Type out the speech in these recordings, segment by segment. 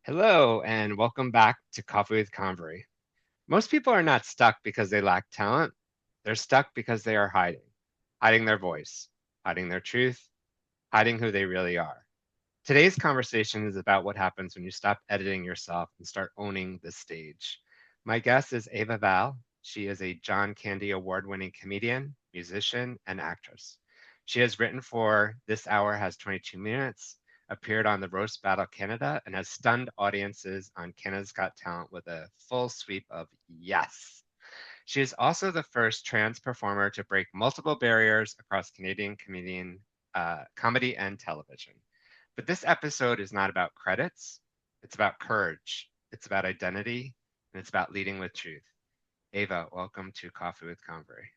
Hello, and welcome back to Coffee with Convery. Most people are not stuck because they lack talent. They're stuck because they are hiding their voice, hiding their truth, hiding who they really are. Today's conversation is about what happens when you stop editing yourself and start owning the stage. My guest is Ava Val. She is a John Candy award-winning comedian, musician, and actress. She has written for This Hour Has 22 Minutes, appeared on the Roast Battle Canada, and has stunned audiences on Canada's Got Talent with a full sweep of yes. She is also the first trans performer to break multiple barriers across Canadian comedy and television. But this episode is not about credits. It's about courage. It's about identity. And it's about leading with truth. Ava, welcome to Coffee with Convery.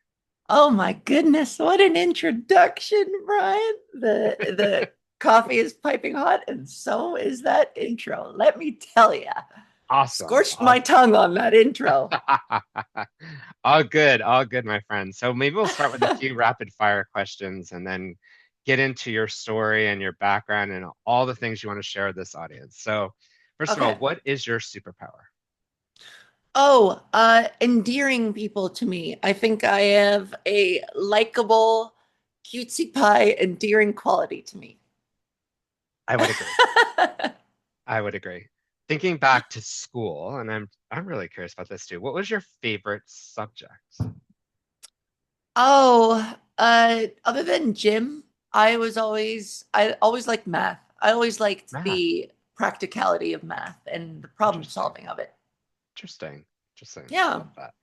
Oh my goodness, what an introduction, Brian. The coffee is piping hot, and so is that intro. Let me tell you, Awesome. scorched my tongue on that intro. All good, my friend. So maybe we'll start with a few rapid fire questions and then get into your story and your background and all the things you want to share with this audience. So, first of all, Okay. what is your superpower? Oh, endearing people to me. I think I have a likable, cutesy pie, endearing quality to me. I would agree. I would agree. Thinking back to school, and I'm really curious about this too. What was your favorite subject? Oh, other than gym, I always liked math. I always liked Math. the practicality of math and the problem Interesting. solving of it. Interesting. Interesting. I Yeah. love that.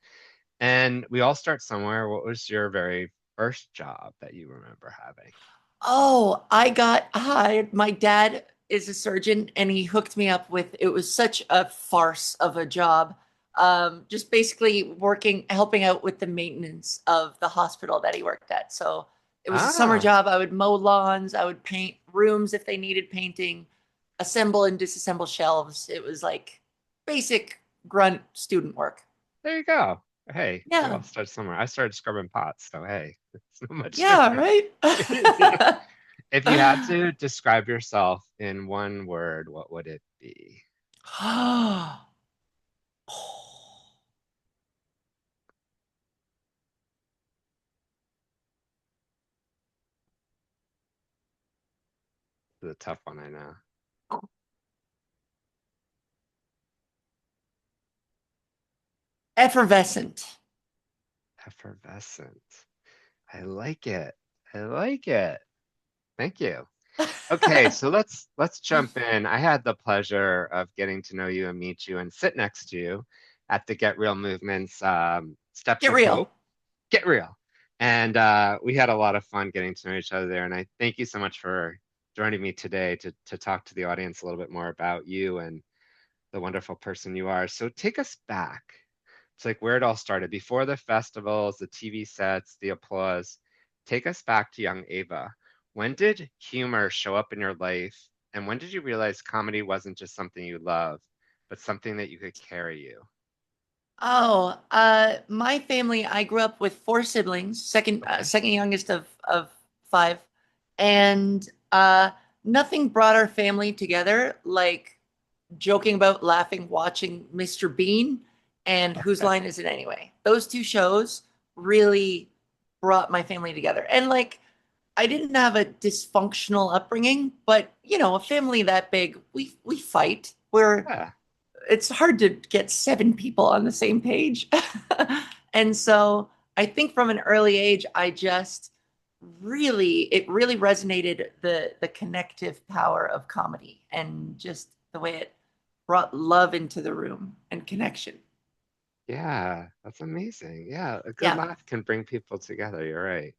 And we all start somewhere. What was your very first job that you remember having? Oh, I got hired. My dad is a surgeon and he hooked me up with it was such a farce of a job. Just basically working, helping out with the maintenance of the hospital that he worked at. So it was a summer Ah, job. I would mow lawns, I would paint rooms if they needed painting, assemble and disassemble shelves. It was like basic grunt student work. there you go. Hey, we Yeah. all start somewhere. I started scrubbing pots, so hey, it's not much Yeah, different. right? If you had to describe yourself in one word, what would it be? It's a tough one, I know. Effervescent. Effervescent. I like it. I like it. Thank you. Okay, so let's jump in. I had the pleasure of getting to know you and meet you and sit next to you at the Get Real Movement's Steps Get of real. Hope. Get Real. And we had a lot of fun getting to know each other there. And I thank you so much for joining me today to talk to the audience a little bit more about you and the wonderful person you are. So take us back. It's like where it all started before the festivals, the TV sets, the applause. Take us back to young Ava. When did humor show up in your life? And when did you realize comedy wasn't just something you love, but something that you could carry you? Oh, my family, I grew up with four siblings, Okay. second youngest of five, and nothing brought our family together like joking about, laughing, watching Mr. Bean and Whose Okay. Line Is It Anyway? Those two shows really brought my family together. And like, I didn't have a dysfunctional upbringing, but you know, a family that big, we fight. We're Yeah. It's hard to get seven people on the same page. And so I think from an early age, I just it really resonated the connective power of comedy and just the way it brought love into the room and connection. Yeah. That's amazing. Yeah. A good Yeah. laugh can bring people together. You're right.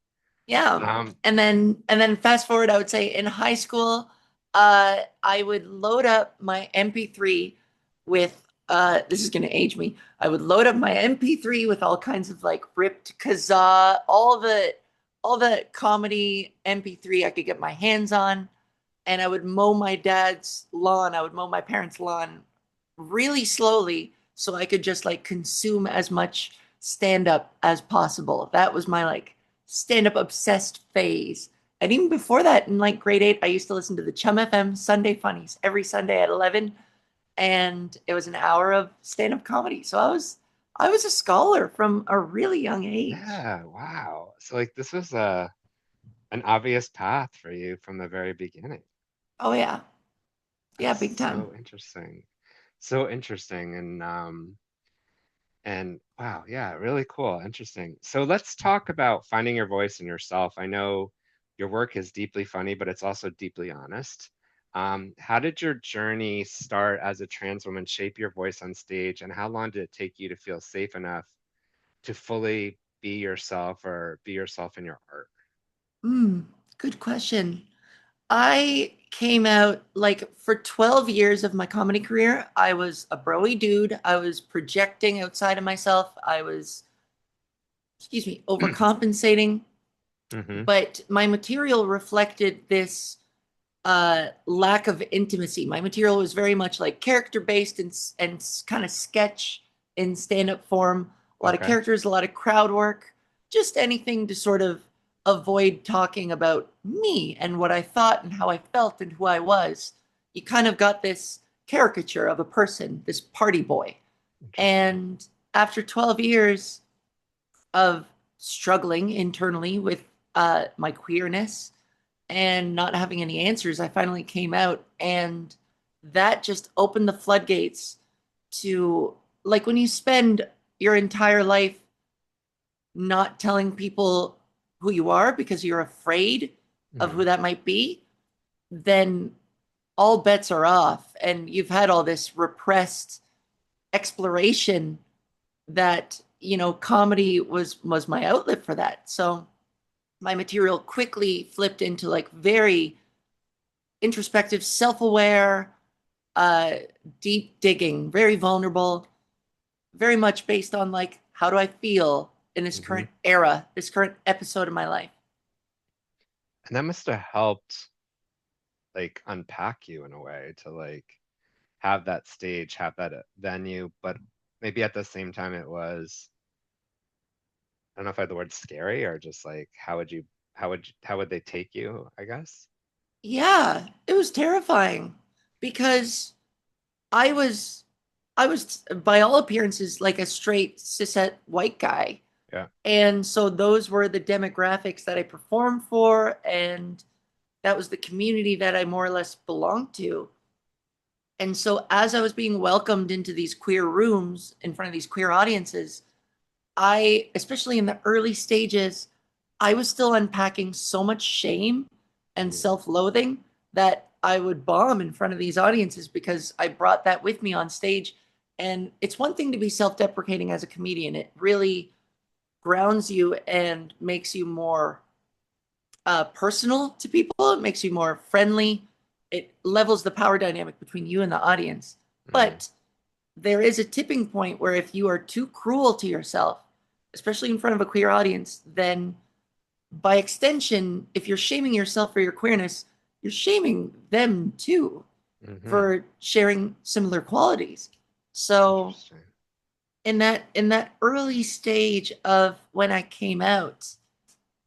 Yeah. Um, And then fast forward, I would say in high school, I would load up my MP3 with this is gonna age me. I would load up my MP3 with all kinds of like ripped Kazaa, all the comedy MP3 I could get my hands on, and I would mow my dad's lawn, I would mow my parents' lawn really slowly so I could just like consume as much stand up as possible. That was my like stand up obsessed phase. And even before that, in like grade 8, I used to listen to the Chum FM Sunday Funnies every Sunday at 11. and it was an hour of stand-up comedy. So I was a scholar from a really young age. Yeah, wow. So like this was a an obvious path for you from the very beginning. Oh yeah. Yeah, That's big time. so interesting. So interesting and wow, yeah, really cool. Interesting. So let's talk about finding your voice in yourself. I know your work is deeply funny, but it's also deeply honest. How did your journey start as a trans woman shape your voice on stage, and how long did it take you to feel safe enough to fully be yourself or be yourself in your art? Mm, good question. I came out like for 12 years of my comedy career, I was a broy dude. I was projecting outside of myself. I was, excuse me, overcompensating, Hmm. but my material reflected this lack of intimacy. My material was very much like character based and kind of sketch in stand up form. A lot of Okay, characters, a lot of crowd work, just anything to sort of avoid talking about me and what I thought and how I felt and who I was. You kind of got this caricature of a person, this party boy. interesting. And after 12 years of struggling internally with my queerness and not having any answers, I finally came out, and that just opened the floodgates to, like, when you spend your entire life not telling people who you are because you're afraid of Hmm. who that might be, then all bets are off, and you've had all this repressed exploration that, comedy was my outlet for that. So my material quickly flipped into like very introspective, self-aware, uh, deep digging, very vulnerable, very much based on like how do I feel in this Hmm. current era, this current episode of my life. And that must have helped like unpack you in a way to like have that stage, have that venue, but maybe at the same time it was, I don't know if I had the word scary or just like how would they take you, I guess? Yeah, it was terrifying because I was I was by all appearances like a straight cishet white guy. Yeah. And so those were the demographics that I performed for, and that was the community that I more or less belonged to. And so as I was being welcomed into these queer rooms in front of these queer audiences, I, especially in the early stages, I was still unpacking so much shame and Mm, self-loathing that I would bomb in front of these audiences because I brought that with me on stage. And it's one thing to be self-deprecating as a comedian. It really grounds you and makes you more personal to people. It makes you more friendly. It levels the power dynamic between you and the audience. mm, But there is a tipping point where if you are too cruel to yourself, especially in front of a queer audience, then by extension, if you're shaming yourself for your queerness, you're shaming them too hmm. for sharing similar qualities. So Interesting. in that early stage of when I came out,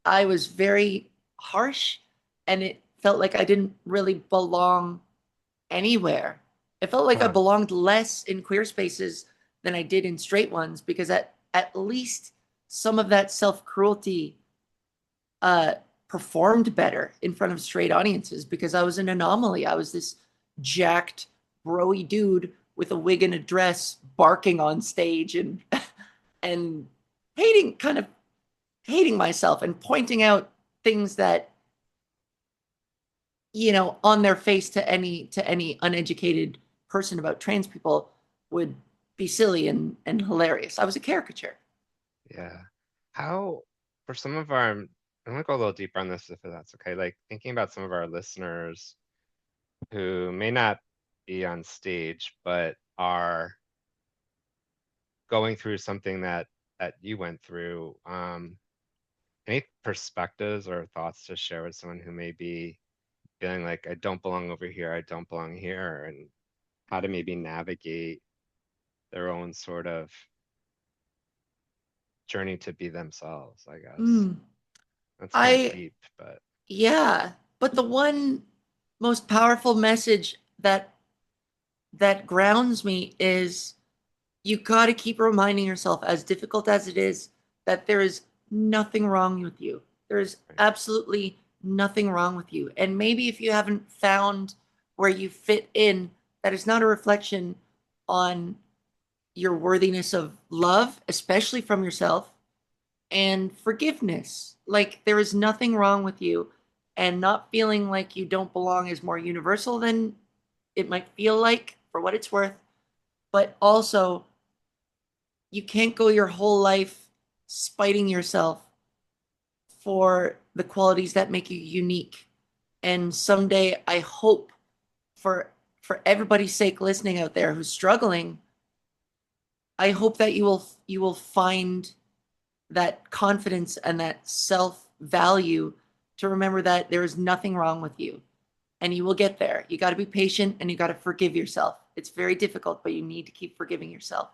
I was very harsh, and it felt like I didn't really belong anywhere. It felt like I Huh. belonged less in queer spaces than I did in straight ones because at least some of that self-cruelty uh performed better in front of straight audiences because I was an anomaly. I was this jacked, broy dude with a wig and a dress barking on stage and kind of hating myself and pointing out things that, on their face to any uneducated person about trans people would be silly and hilarious. I was a caricature. Yeah. How, for some of our, I'm gonna go a little deeper on this if that's okay. Like thinking about some of our listeners who may not be on stage, but are going through something that you went through. Any perspectives or thoughts to share with someone who may be feeling like I don't belong over here, I don't belong here, and how to maybe navigate their own sort of journey to be themselves, I guess. Mm, That's kind of I deep, but Yeah, but the one most powerful message that that grounds me is you got to keep reminding yourself, as difficult as it is, that there is nothing wrong with you. There is Right. absolutely nothing wrong with you. And maybe if you haven't found where you fit in, that is not a reflection on your worthiness of love, especially from yourself, and forgiveness. Like there is nothing wrong with you, and not feeling like you don't belong is more universal than it might feel like, for what it's worth. But also, you can't go your whole life spiting yourself for the qualities that make you unique. And someday I hope, for everybody's sake listening out there who's struggling, I hope that you will find that confidence and that self value to remember that there is nothing wrong with you, and you will get there. You got to be patient and you got to forgive yourself. It's very difficult, but you need to keep forgiving yourself.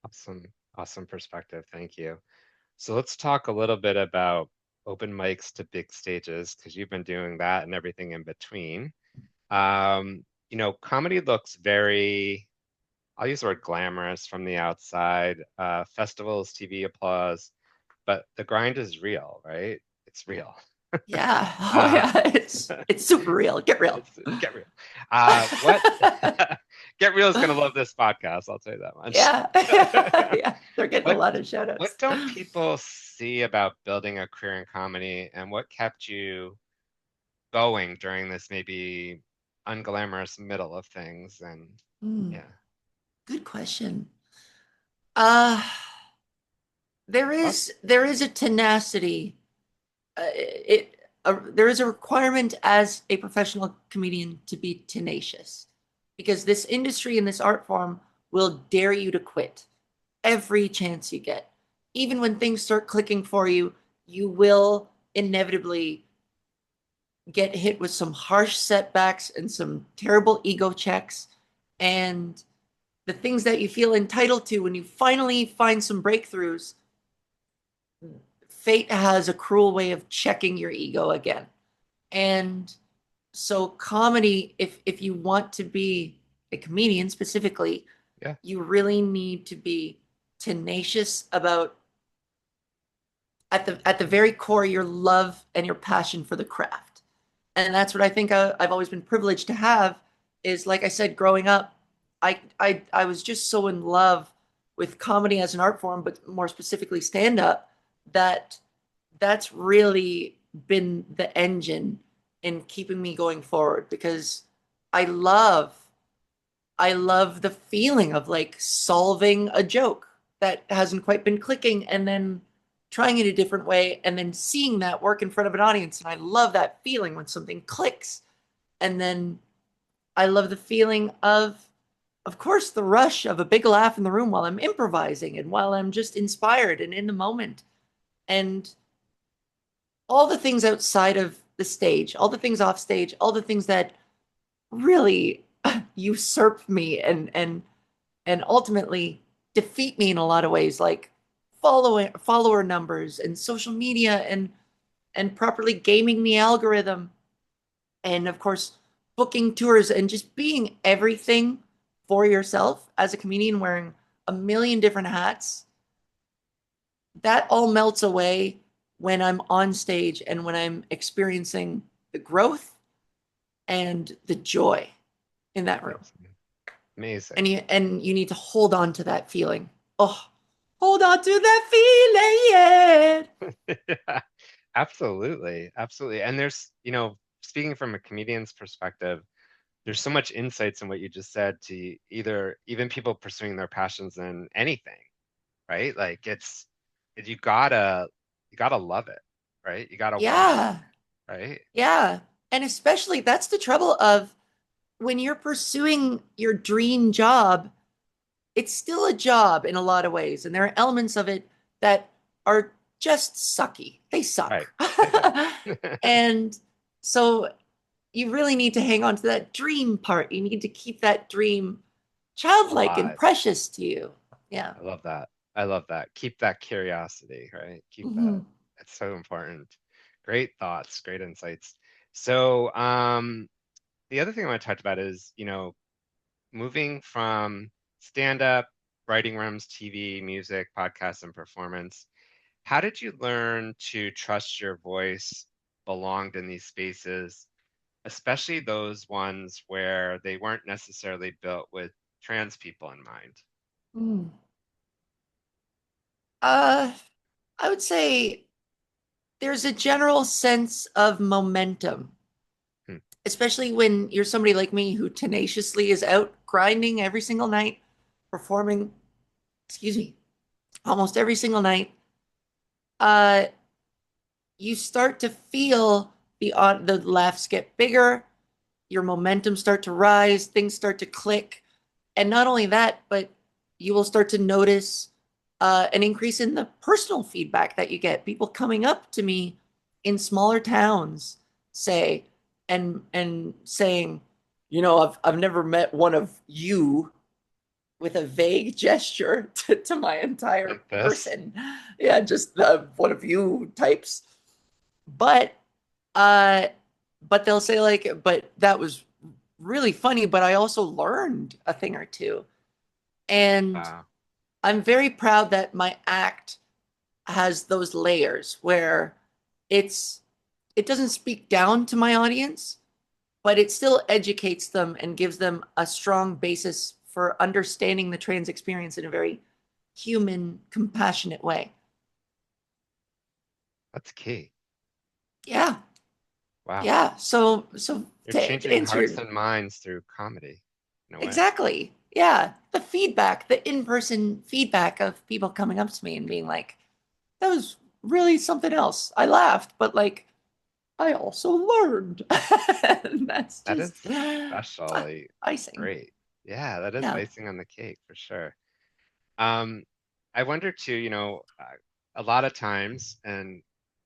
Awesome. Awesome perspective. Thank you. So let's talk a little bit about open mics to big stages because you've been doing that and everything in between. Comedy looks very, I'll use the word glamorous from the outside, festivals, TV applause, but the grind is real, right? It's real. Yeah. Oh Uh, yeah. It's super real. Get real. it's get real. What Get real is gonna love this podcast, I'll tell you that much. Yeah. Yeah. They're getting a What lot of shout what outs. don't people see about building a career in comedy, and what kept you going during this maybe unglamorous middle of things? And Mm, yeah, good question. Uh well, there is a tenacity. There is a requirement as a professional comedian to be tenacious, because this industry and this art form will dare you to quit every chance you get. Even when things start clicking for you, you will inevitably get hit with some harsh setbacks and some terrible ego checks. And the things that you feel entitled to, when you finally find some breakthroughs, fate has a cruel way of checking your ego again. And so comedy, if you want to be a comedian specifically, yeah, you really need to be tenacious about, at the very core, your love and your passion for the craft. And that's what I think I've always been privileged to have. Is, like I said, growing up, I was just so in love with comedy as an art form, but more specifically stand up, that that's really been the engine in keeping me going forward, because I love I love the feeling of like solving a joke that hasn't quite been clicking, and then trying it a different way and then seeing that work in front of an audience. And I love that feeling when something clicks. And then I love the feeling of course, the rush of a big laugh in the room while I'm improvising and while I'm just inspired and in the moment. And all the things outside of the stage, all the things off stage, all the things that really usurp me and ultimately defeat me in a lot of ways, like follower numbers and social media and properly gaming the algorithm, and of course booking tours and just being everything for yourself as a comedian, wearing a million different hats. That all melts away when I'm on stage and when I'm experiencing the growth and the joy in that room. amazing, amazing. And you need to hold on to that feeling. Oh, hold on to that feeling, yeah. Yeah, absolutely, absolutely. And speaking from a comedian's perspective, there's so much insights in what you just said to either even people pursuing their passions in anything, right? Like you gotta love it, right? You gotta want it, Yeah, right? yeah. And especially that's the trouble of when you're pursuing your dream job, it's still a job in a lot of ways. And there are elements of it that are just sucky. They Right. suck. They do. And so you really need to hang on to that dream part. You need to keep that dream childlike and Alive. precious to you. Yeah. I love that. I love that. Keep that curiosity, right? Keep that. Mhm. It's so important. Great thoughts, great insights. So, the other thing I want to talk about is, moving from stand-up, writing rooms, TV, music, podcasts, and performance, how did you learn to trust your voice belonged in these spaces, especially those ones where they weren't necessarily built with trans people in mind? Mm. Uh, I would say there's a general sense of momentum, Hmm. especially when you're somebody like me who tenaciously is out grinding every single night, performing, excuse me, almost every single night. Uh, you start to feel the laughs get bigger, your momentum start to rise, things start to click. And not only that, but you will start to notice an increase in the personal feedback that you get. People coming up to me in smaller towns, say, and saying, I've never met one of you, with a vague gesture to my entire Like this? person. Yeah, just one of you types. But uh, but they'll say like, but that was really funny, but I also learned a thing or two. And Wow, I'm very proud that my act has those layers where it's it doesn't speak down to my audience, but it still educates them and gives them a strong basis for understanding the trans experience in a very human, compassionate way. that's key. Yeah. Wow. Yeah. So You're to changing answer hearts your and minds through comedy in a way. exactly. Yeah. The feedback, the in-person feedback of people coming up to me and being like, that was really something else. I laughed, but like I also learned. And that's That is just especially icing. great. Yeah, that is Yeah. icing on the cake for sure. Um, I wonder too, a lot of times, and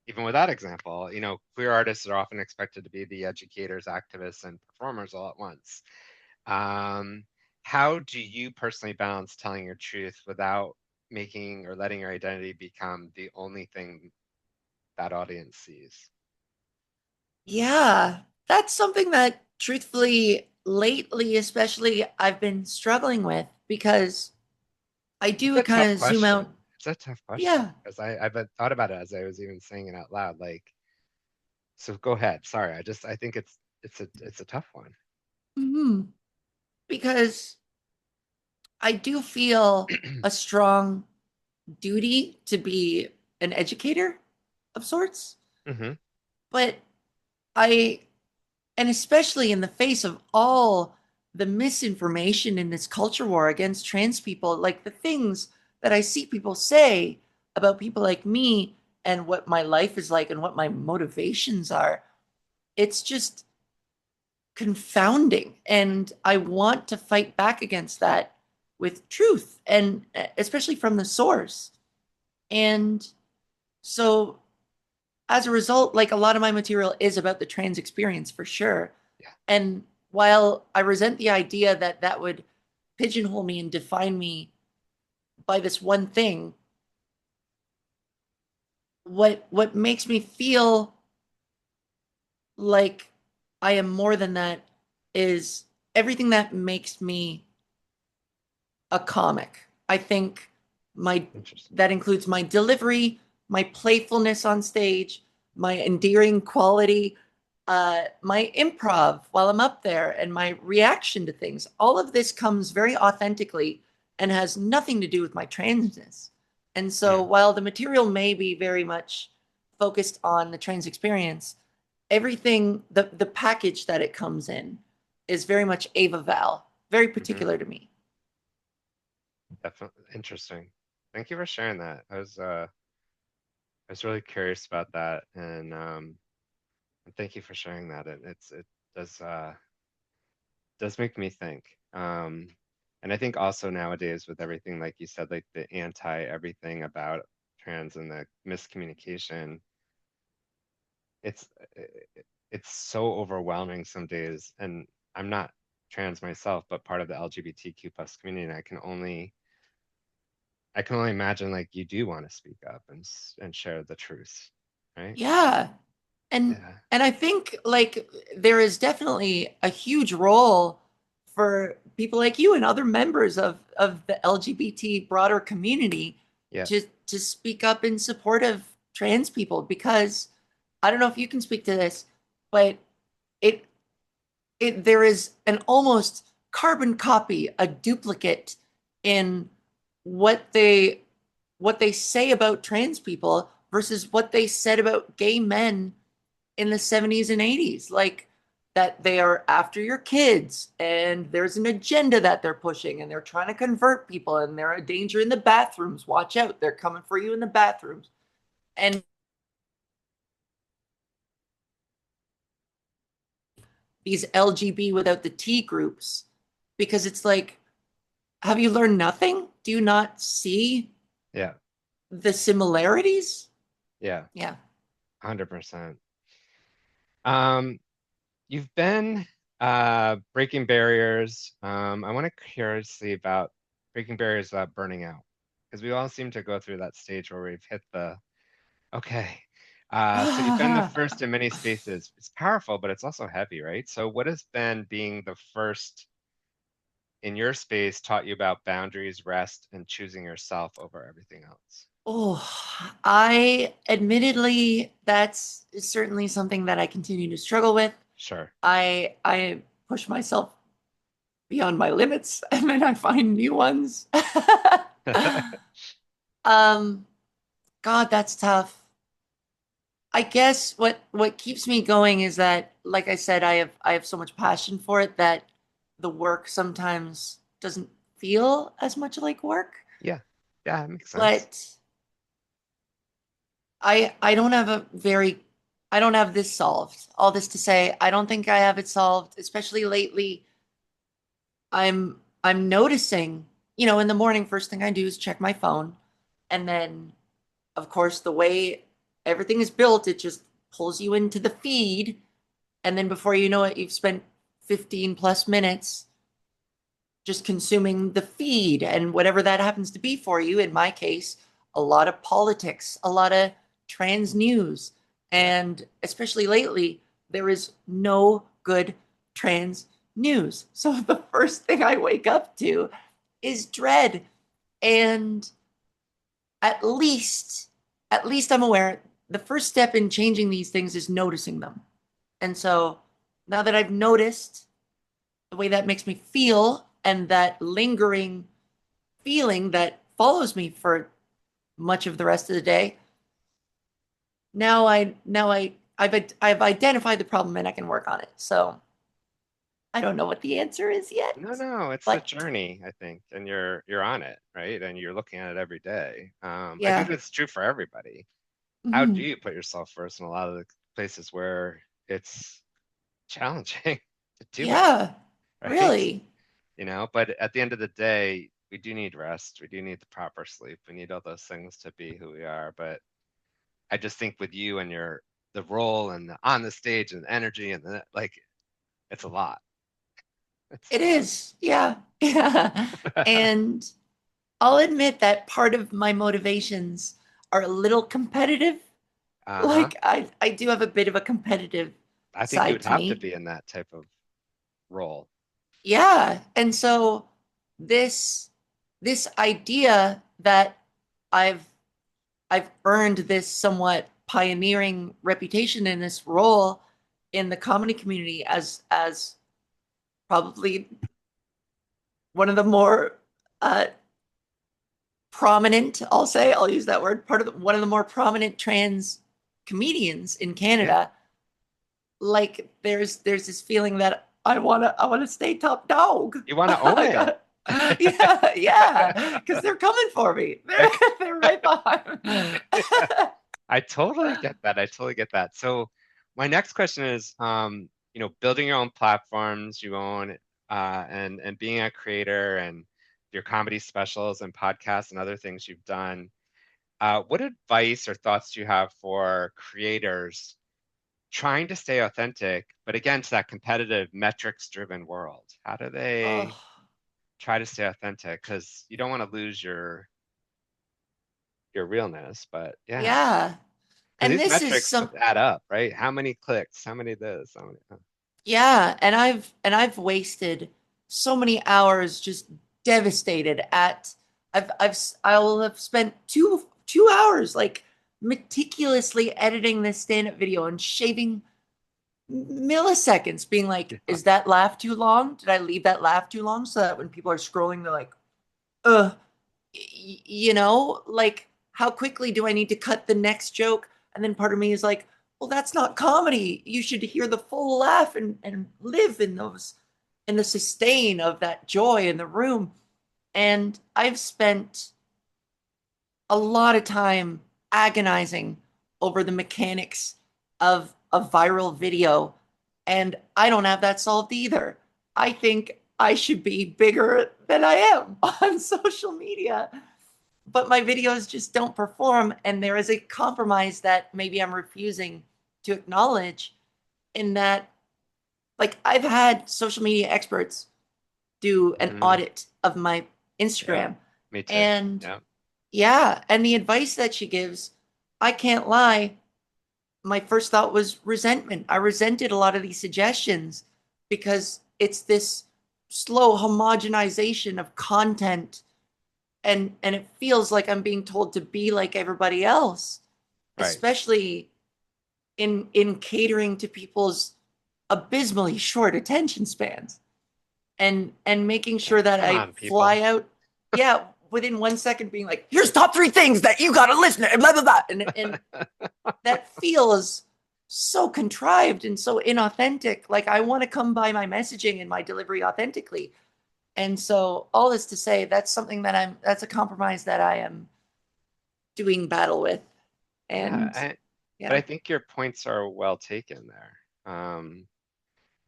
even with that example, queer artists are often expected to be the educators, activists, and performers all at once. Um, how do you personally balance telling your truth without making or letting your identity become the only thing that audience sees? Yeah. That's something that truthfully lately especially I've been struggling with because I It's do a kind tough of zoom out. question. It's a tough question Yeah. because I've thought about it as I was even saying it out loud. Like, so go ahead. Sorry, I think it's a tough one. Mhm. Because I do feel a strong duty to be an educator of sorts, Hmm. but I, and especially in the face of all the misinformation in this culture war against trans people, like the things that I see people say about people like me and what my life is like and what my motivations are, it's just confounding. And I want to fight back against that with truth and especially from the source. And so as a result, like a lot of my material is about the trans experience for sure. Yeah, And while I resent the idea that that would pigeonhole me and define me by this one thing, what makes me feel like I am more than that is everything that makes me a comic. I think my interesting. that includes my delivery, my playfulness on stage, my endearing quality, my improv while I'm up there, and my reaction to things. All of this comes very authentically and has nothing to do with my transness. And so, Mm, while the material may be very much focused on the trans experience, everything the package that it comes in is very much Ava Val, very hmm. particular to me. Definitely interesting. Thank you for sharing that. I was really curious about that, and thank you for sharing that. It does does make me think. And I think also nowadays with everything, like you said, like the anti everything about trans and the miscommunication, it's it's so overwhelming some days. And I'm not trans myself, but part of the LGBTQ plus community, and I can only imagine like you do want to speak up and share the truth, right? Yeah. And Yeah. and I think like there is definitely a huge role for people like you and other members of the LGBT broader community Yeah, to speak up in support of trans people because I don't know if you can speak to this, but it there is an almost carbon copy, a duplicate in what they what they say about trans people versus what they said about gay men in the 70s and 80s. Like that they are after your kids and there's an agenda that they're pushing and they're trying to convert people and they're a danger in the bathrooms. Watch out, they're coming for you in the bathrooms. And these LGB without the T groups, because it's like, have you learned nothing? Do you not see yeah, the similarities? yeah, Yeah. 100%. Um, you've been breaking barriers. I want to curiously about breaking barriers without burning out, because we all seem to go through that stage where we've hit the okay. So you've been the first in many spaces. It's powerful, but it's also heavy, right? So what has been being the first in your space taught you about boundaries, rest, and choosing yourself over everything else? Oh, I admittedly, that's certainly something that I continue to struggle with. Sure. I push myself beyond my limits and then I find new ones. um, God, that's tough. I guess what keeps me going is that, like I said, I have so much passion for it that the work sometimes doesn't feel as much like work. Yeah. Yeah, it makes sense. But I don't have a very I don't have this solved. All this to say, I don't think I have it solved, especially lately. I'm noticing, in the morning, first thing I do is check my phone. And then, of course, the way everything is built, it just pulls you into the feed. And then before you know it, you've spent 15 plus minutes just consuming the feed and whatever that happens to be for you. In my case, a lot of politics, a lot of trans news. Yeah. And especially lately, there is no good trans news. So the first thing I wake up to is dread. And at least, at least I'm aware the first step in changing these things is noticing them. And so now that I've noticed the way that makes me feel and that lingering feeling that follows me for much of the rest of the day, I've identified the problem and I can work on it. So I don't know what the answer is No, yet, no, it's a but journey, I think, and you're on it, right? And you're looking at it every day. I think yeah. that's true for everybody. How do Mhm. you put yourself first in a lot of the places where it's challenging to do it, Yeah, right? really. But at the end of the day, we do need rest. We do need the proper sleep. We need all those things to be who we are. But I just think with you and the role and on the stage and the energy and like it's a lot. It's a It lot. is. Yeah. Yeah. And I'll admit that part of my motivations are a little competitive. Uh-huh. Like I do have a bit of a competitive I think you side would to have to me. be in that type of role. Yeah. And so this this idea that I've I've earned this somewhat pioneering reputation in this role in the comedy community as probably one of the more prominent, I'll say, I'll use that word, one of the more prominent trans comedians in Yeah. Canada. Like there's this feeling that I wanna stay top dog. You want to own it. Yeah, yeah, because they're coming for me. They're right behind. I totally get that. I totally get that. So my next question is, building your own platforms, you own, and being a creator and your comedy specials and podcasts and other things you've done. What advice or thoughts do you have for creators trying to stay authentic, but against that competitive metrics-driven world? How do they Oh, try to stay authentic? Because you don't want to lose your realness, but yeah. yeah. Because And these this is metrics some add up, right? How many clicks? How many this? How many? yeah, and I've wasted. so many hours just devastated at I'll have spent two hours like meticulously editing this stand-up video and shaving milliseconds, being like, Yeah. is that laugh too long? Did I leave that laugh too long? So that when people are scrolling, they're like, uh, like how quickly do I need to cut the next joke? And then part of me is like, well, that's not comedy. You should hear the full laugh and live in those in the sustain of that joy in the room. And I've spent a lot of time agonizing over the mechanics of a viral video. And I don't have that solved either. I think I should be bigger than I am on social media, but my videos just don't perform. And there is a compromise that maybe I'm refusing to acknowledge in that, like, I've had social media experts do an Hmm. audit of my Yeah. Instagram. Me too. And Yeah. yeah, and the advice that she gives, I can't lie, my first thought was resentment. I resented a lot of these suggestions because it's this slow homogenization of content, and it feels like I'm being told to be like everybody else, Right. especially in catering to people's abysmally short attention spans and making Yeah. sure that Come I on, fly people. out, yeah, within 1 second being like, here's top three things that you gotta listen to, and blah blah blah. And that feels so contrived and so inauthentic. Like I want to come by my messaging and my delivery authentically. And so all this to say that's something that that's a compromise that I am doing battle with. Yeah. And But yeah. I think your points are well taken there.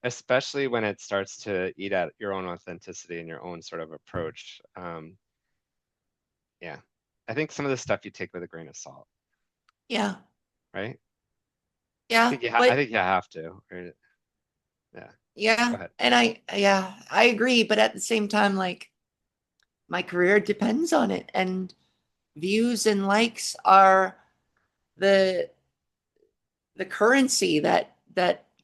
Especially when it starts to eat at your own authenticity and your own sort of approach. Yeah. I think some of the stuff you take with a grain of salt, Yeah. right? Yeah. I But think you have to. Right? Yeah. Go yeah. ahead. And I agree. But at the same time, like my career depends on it. And views and likes are the the currency that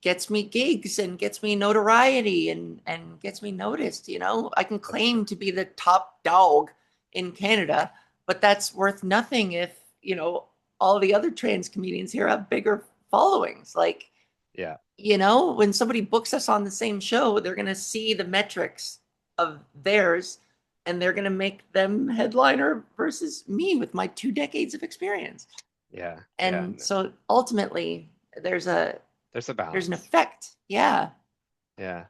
gets me gigs and gets me notoriety and gets me noticed. I can That's true. claim to be the top dog in Canada, but that's worth nothing if all the other trans comedians here have bigger followings. Like, Yeah. when somebody books us on the same show, they're going to see the metrics of theirs, and they're going to make them headliner versus me with my 2 decades of experience. Yeah. Yeah. And so ultimately there's a There's a there's an balance. effect. Yeah. Yeah.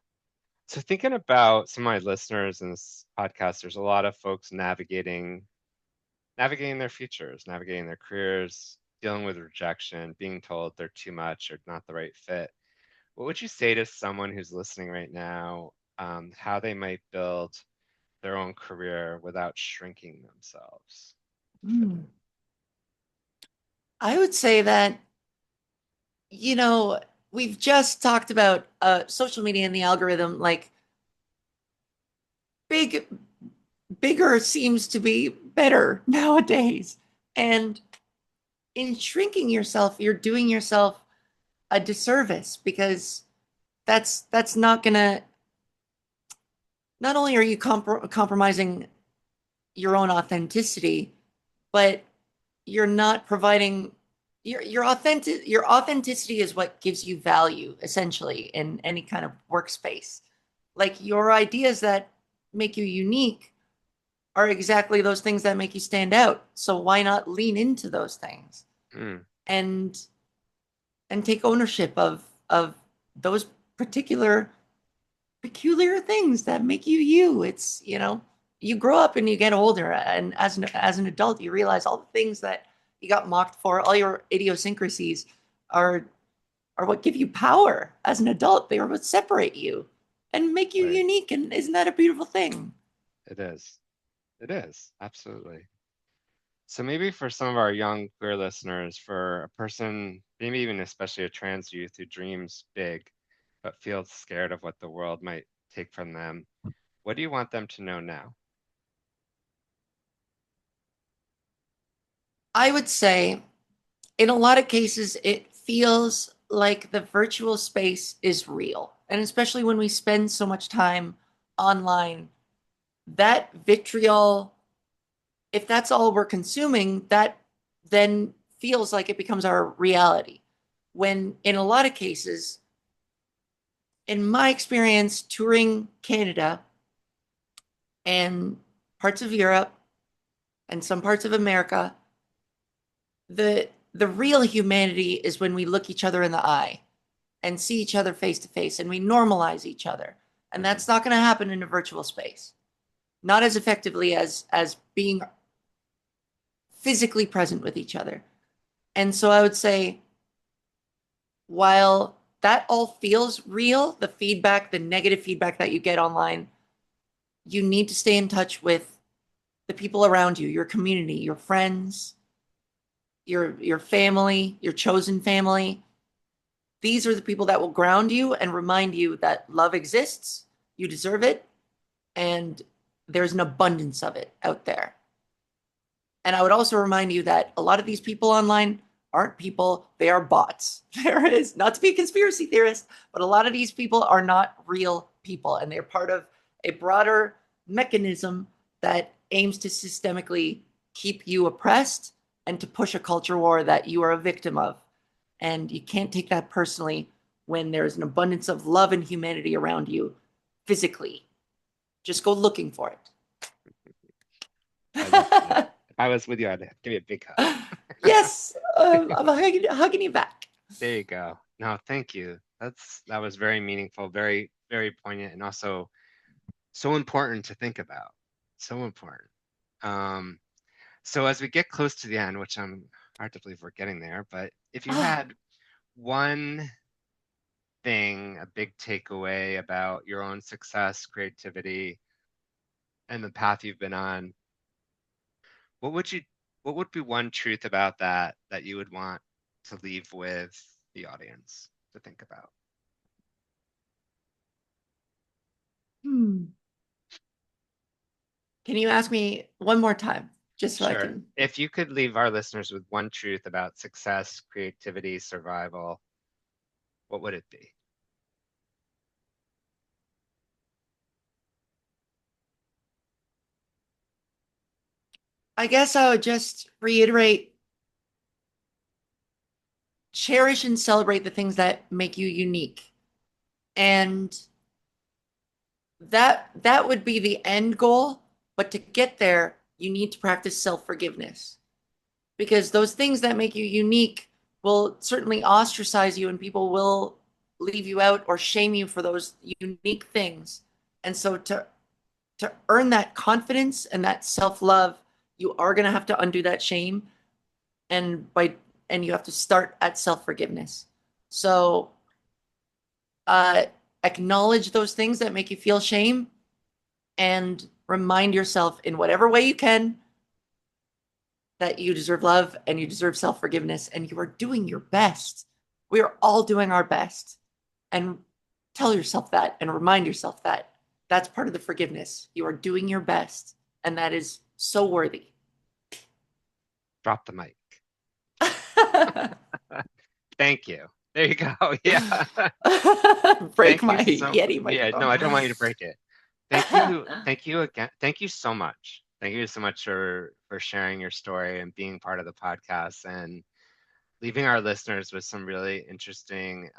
So thinking about some of my listeners in this podcast, there's a lot of folks navigating their futures, navigating their careers, dealing with rejection, being told they're too much or not the right fit. What would you say to someone who's listening right now, how they might build their own career without shrinking themselves to fit in? Hmm. I would say that, we've just talked about social media and the algorithm. Like, big bigger seems to be better nowadays. And in shrinking yourself, you're doing yourself a disservice because that's not gonna not only are you compromising your own authenticity, but you're not providing your authenticity is what gives you value essentially in any kind of workspace. Like your ideas that make you unique are exactly those things that make you stand out. So why not lean into those things Mm, and take ownership of those particular peculiar things that make you you. It's, you grow up and you get older, and as an adult, you realize all the things that you got mocked for, all your idiosyncrasies are are what give you power as an adult. They are what separate you and make you right. unique. And isn't that a beautiful thing? It is. It is. Absolutely. So maybe for some of our young queer listeners, for a person, maybe even especially a trans youth who dreams big, but feels scared of what the world might take from them, what do you want them to know now? I would say in a lot of cases, it feels like the virtual space is real. And especially when we spend so much time online, that vitriol, if that's all we're consuming, that then feels like it becomes our reality. When in a lot of cases, in my experience touring Canada and parts of Europe and some parts of America, the real humanity is when we look each other in the eye and see each other face to face and we normalize each other. And Mhm. that's not going to happen in a virtual space. Not as effectively as being physically present with each other. And so I would say while that all feels real, the feedback, the negative feedback that you get online, you need to stay in touch with the people around you, your community, your friends, your family, your chosen family. These are the people that will ground you and remind you that love exists, you deserve it, and there's an abundance of it out there. And I would also remind you that a lot of these people online aren't people, they are bots. There is, not to be a conspiracy theorist, but a lot of these people are not real people, and they're part of a broader mechanism that aims to systemically keep you oppressed and to push a culture war that you are a victim of. And you can't take that personally when there's an abundance of love and humanity around you physically. Just go looking for I love that. it. If I was with you, I'd give you a big hug. Yes, I'm hugging you back. There you go. No, thank you. That was very meaningful, very, very poignant, and also so important to think about. So important. Um, so as we get close to the end, which I'm hard to believe we're getting there, but if you Ah, had one thing, a big takeaway about your own success, creativity, and the path you've been on, what would you, what would be one truth about that that you would want to leave with the audience to think about? hmm. Can you ask me one more time, just so I Sure. can? If you could leave our listeners with one truth about success, creativity, survival, what would it be? I guess I would just reiterate: cherish and celebrate the things that make you unique, and that would be the end goal. But to get there, you need to practice self forgiveness, because those things that make you unique will certainly ostracize you and people will leave you out or shame you for those unique things. And so to earn that confidence and that self-love, you are going to have to undo that shame, and you have to start at self-forgiveness. So uh acknowledge those things that make you feel shame and remind yourself in whatever way you can that you deserve love and you deserve self forgiveness and you are doing your best. We are all doing our best. And tell yourself that and remind yourself that that's part of the forgiveness. You are doing your best, and that is so worthy. Drop the mic. Thank you. There you go. Yeah. Break Thank my you so Yeti yeah, microphone. no, I don't want you to break it. Thank you. Thank you again. Thank you so much. Thank you so much for sharing your story and being part of the podcast and leaving our listeners with some really interesting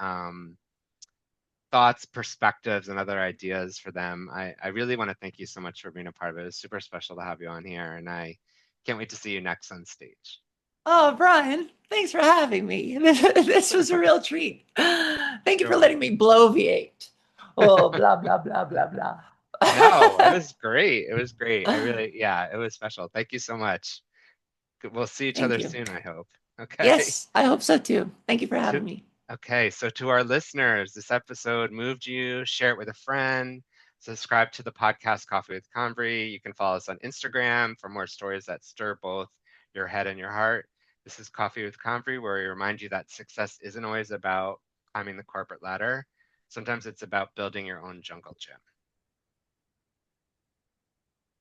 thoughts, perspectives, and other ideas for them. I really want to thank you so much for being a part of it. It's super special to have you on here, and I can't wait to see you next on stage. Oh, Brian, thanks for having me. This was a real treat. Thank you for Sure. letting me bloviate. Oh, blah, blah, blah, blah, blah. No, it was great. It was great. I really, yeah, it was special. Thank you so much. We'll see each Thank other you. soon, I hope. Okay. Yes, I hope so too. Thank you for To, having me. okay, so to our listeners, this episode moved you, share it with a friend, subscribe to the podcast Coffee with Convery. You can follow us on Instagram for more stories that stir both your head and your heart. This is Coffee with Convery, where we remind you that success isn't always about climbing the corporate ladder. Sometimes it's about building your own jungle gym.